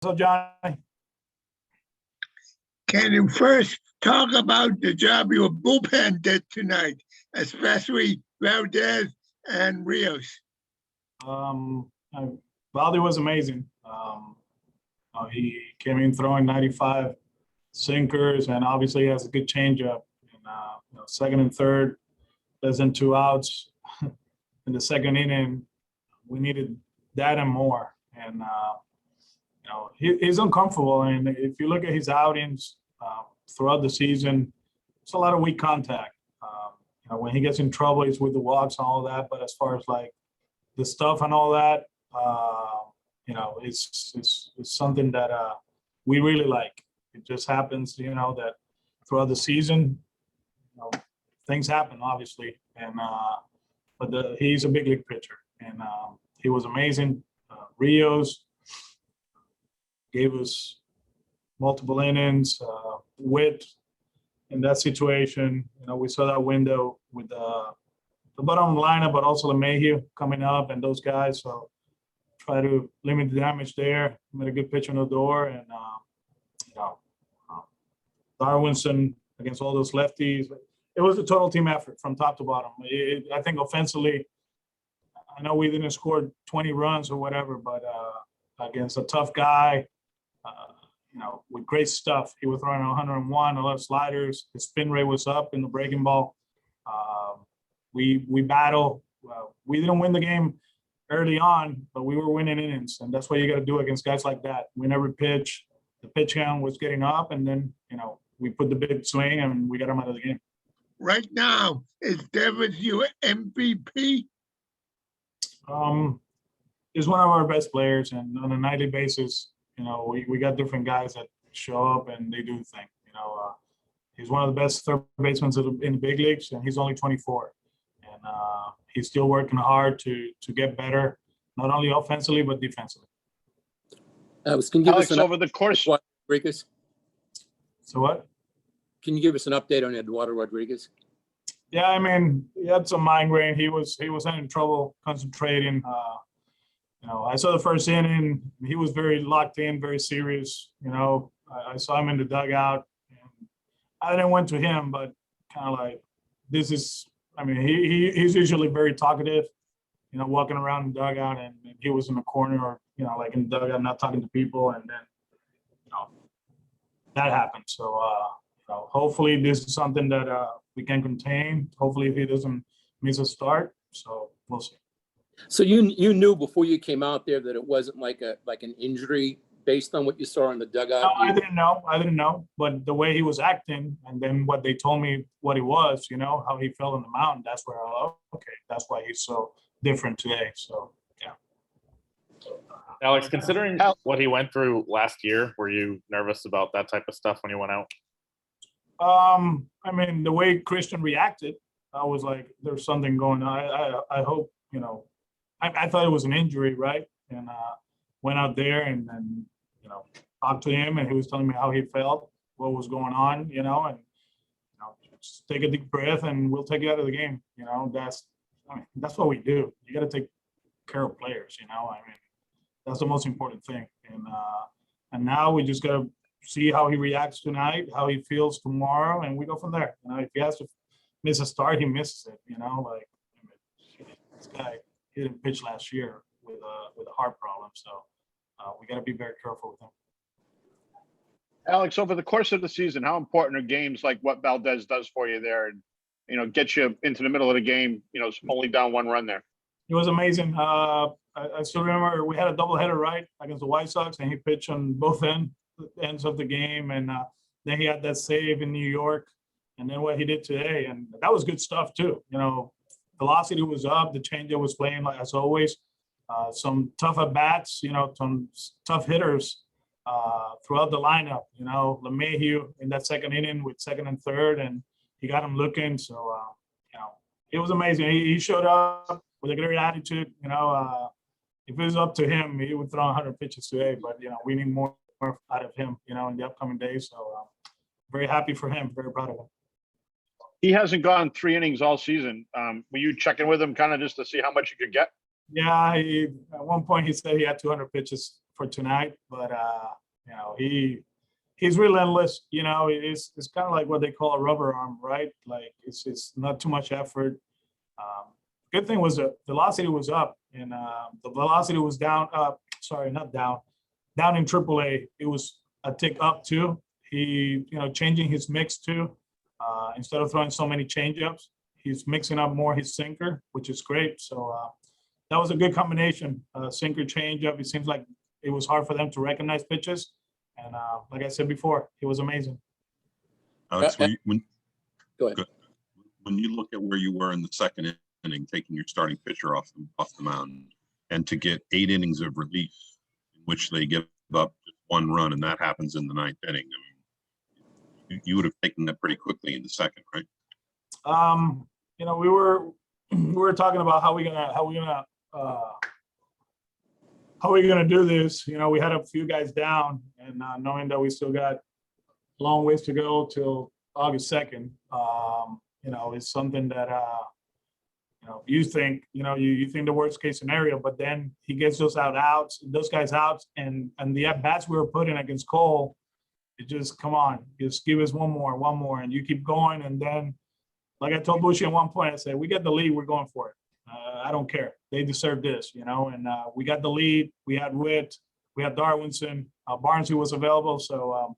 So, Johnny, Can you first talk about the job your bullpen did tonight, especially Valdez and Rios? um, I, Valdi was amazing. He came in throwing 95 sinkers, and obviously he has a good changeup. And second and third, less than 2 outs in the second inning. We needed that and more. And he's uncomfortable. And if you look at his outings throughout the season, it's a lot of weak contact. When he gets in trouble, he's with the walks and all that. But as far as like the stuff and all that, it's something that we really like. It just happens, that throughout the season, things happen, obviously. And but he's a big league pitcher, and he was amazing. Rios gave us multiple innings, wit in that situation. We saw that window with the bottom lineup, but also LeMahieu coming up and those guys. So try to limit the damage there. Made a good pitch on the door, and Darwinson against all those lefties. It was a total team effort from top to bottom. I think offensively, I know we didn't score 20 runs or whatever, but against a tough guy, with great stuff. He was throwing 101, a lot of sliders. His spin rate was up in the breaking ball. We battle. We didn't win the game early on, but we were winning innings, and that's what you got to do against guys like that. Win every pitch. The pitch count was getting up, and then we put the big swing and we got him out of the game. Right now, is Devers your MVP? He's one of our best players, and on a nightly basis, we got different guys that show up and they do the thing. He's one of the best third basemen in the big leagues, and he's only 24. And he's still working hard to get better, not only offensively but defensively. Can you give Alex, us over the course. Rodriguez? So what? Can you give us an update on Eduardo Rodriguez? Yeah, I mean, he had some migraine. He was having trouble concentrating. I saw the first inning. He was very locked in, very serious. I saw him in the dugout. And I didn't went to him, but kind of like this is. I mean, he's usually very talkative. Walking around the dugout, and he was in the corner or like in the dugout, not talking to people, and then that happened. So hopefully this is something that we can contain. Hopefully he doesn't miss a start. So we'll see. So you knew before you came out there that it wasn't like an injury based on what you saw in the dugout? No, I didn't know. But the way he was acting, and then what they told me what he was, how he felt on the mound, that's where okay, that's why he's so different today. So yeah. Alex, considering what he went through last year, were you nervous about that type of stuff when you went out? I mean, the way Christian reacted, I was like, there's something going on. I hope, I thought it was an injury, right? And went out there and talked to him, and he was telling me how he felt, what was going on, and just take a deep breath and we'll take you out of the game. That's what we do. You got to take care of players, that's the most important thing. And now we just got to see how he reacts tonight, how he feels tomorrow, and we go from there. If he has to miss a start, he misses it. This guy, he didn't pitch last year with a heart problem, so we got to be very careful with him. Alex, over the course of the season, how important are games like what Valdez does for you there, and get you into the middle of the game? Only down one run there. It was amazing. I still remember we had a doubleheader right against the White Sox, and he pitched on both ends of the game, and then he had that save in New York, and then what he did today, and that was good stuff too. Velocity was up, the changeup was playing like as always. Some tough at bats, some tough hitters throughout the lineup. LeMahieu in that second inning with second and third, and he got him looking. So it was amazing. He showed up with a great attitude. If it was up to him, he would throw 100 pitches today. But we need more out of him, in the upcoming days. So very happy for him. Very proud of him. He hasn't gone 3 innings all season. Were you checking with him kind of just to see how much you could get? Yeah, at one point he said he had 200 pitches for tonight, but he's relentless. It's kind of like what they call a rubber arm, right? Like it's not too much effort. Good thing was the velocity was up, and the velocity was down. Sorry, not down. Down in AAA, it was a tick up too. He, changing his mix too. Instead of throwing so many changeups, he's mixing up more his sinker, which is great. So that was a good combination. Sinker changeup. It seems like it was hard for them to recognize pitches, and like I said before, it was amazing. Alex, Go ahead. When you look at where you were in the second inning, taking your starting pitcher off the mound, and to get 8 innings of relief in which they give up just 1 run, and that happens in the 9th inning. I mean, you would have taken that pretty quickly in the second, right? We were talking about how we gonna do this. We had a few guys down, and knowing that we still got a long ways to go till August 2nd, it's something that you think the worst case scenario, but then he gets those guys out, and the at bats we were putting against Cole, it just, come on, just give us one more, and you keep going, and then, like I told Bushy at one point, I said, we get the lead, we're going for it. I don't care. They deserve this, and we got the lead. We had Witt, we had Darwinson, Barnes, who was available. So,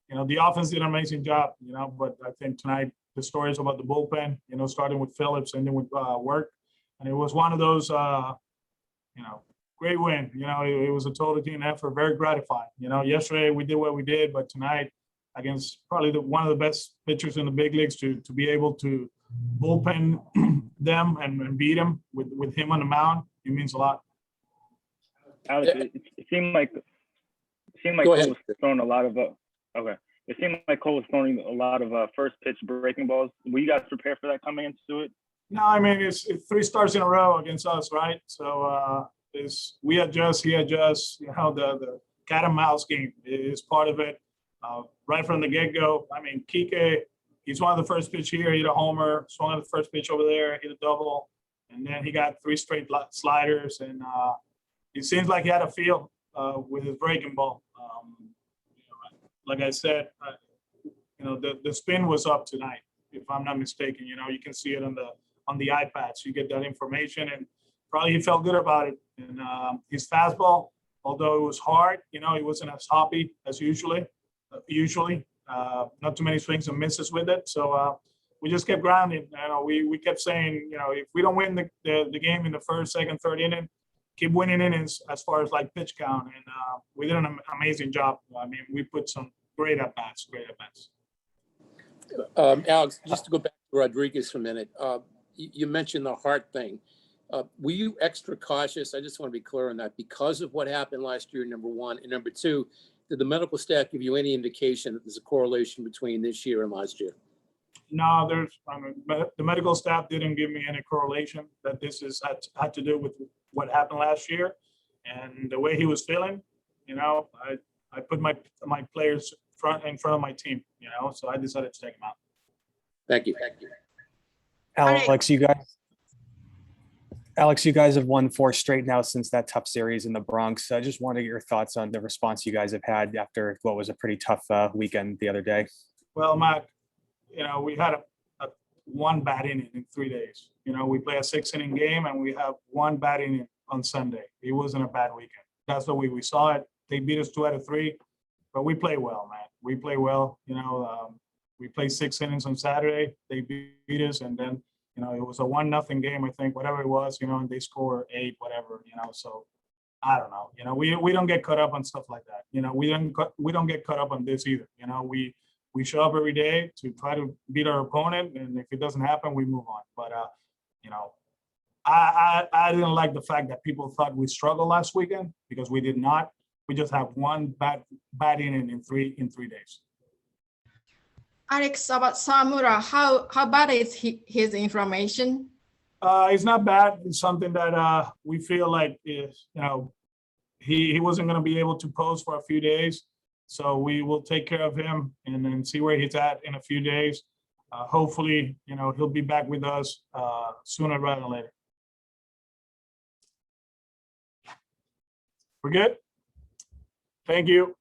the offense did an amazing job, but I think tonight the stories about the bullpen, starting with Phillips and then with Work. And it was one of those, great win. It was a total team effort, very gratifying. Yesterday we did what we did, but tonight against probably one of the best pitchers in the big leagues to be able to bullpen them and beat them with him on the mound, it means a lot. Alex, it seemed like Go Cole ahead. was throwing a lot of okay. It seemed like Cole was throwing a lot of first pitch breaking balls. Were you guys prepared for that coming into it? No, I mean it's 3 starts in a row against us, right? So we adjust, he adjusts. The cat and mouse game is part of it. Right from the get-go. I mean, Kike, he's one of the first pitch here, hit a homer, swung at the first pitch over there, hit a double, and then he got 3 straight sliders, and it seems like he had a feel with his breaking ball. Like I said, the spin was up tonight, if I'm not mistaken. You can see it on the iPads. You get that information, and probably he felt good about it. And his fastball, although it was hard, it wasn't as hoppy as usually. Not too many swings and misses with it. So we just kept grounding. We kept saying, if we don't win the game in the first, second, third inning, keep winning innings as far as like pitch count. And we did an amazing job. I mean, we put some great at bats. Alex, just to go back to Rodriguez for a minute, you mentioned the heart thing. Were you extra cautious? I just want to be clear on that because of what happened last year, number one. And number two, did the medical staff give you any indication that there's a correlation between this year and last year? No, the medical staff didn't give me any correlation that this had to do with what happened last year and the way he was feeling. I put my players in front of my team, so I decided to take him out. Thank you. Alex, you guys have won 4 straight now since that tough series in the Bronx. I just want to get your thoughts on the response you guys have had after what was a pretty tough weekend the other day. Well, Matt, we had a 1 bad inning in 3 days. We play a 6-inning game and we have 1 bad inning on Sunday. It wasn't a bad weekend. That's the way we saw it. They beat us 2 out of 3, but we play well, man. We play well. We played 6 innings on Saturday. They beat us, and then it was a 1-0 game, I think, whatever it was. And they score 8, whatever. So I don't know. We don't get caught up on stuff like that. We don't get caught up on this either. We show up every day to try to beat our opponent, and if it doesn't happen, we move on. But I didn't like the fact that people thought we struggled last weekend because we did not. We just have 1 bad inning in 3 days. Alex, about Samura, how bad is his inflammation? It's not bad. It's something that we feel like is, he wasn't going to be able to pose for a few days. So we will take care of him and then see where he's at in a few days. Hopefully, he'll be back with us sooner rather than later. We're good? Thank you.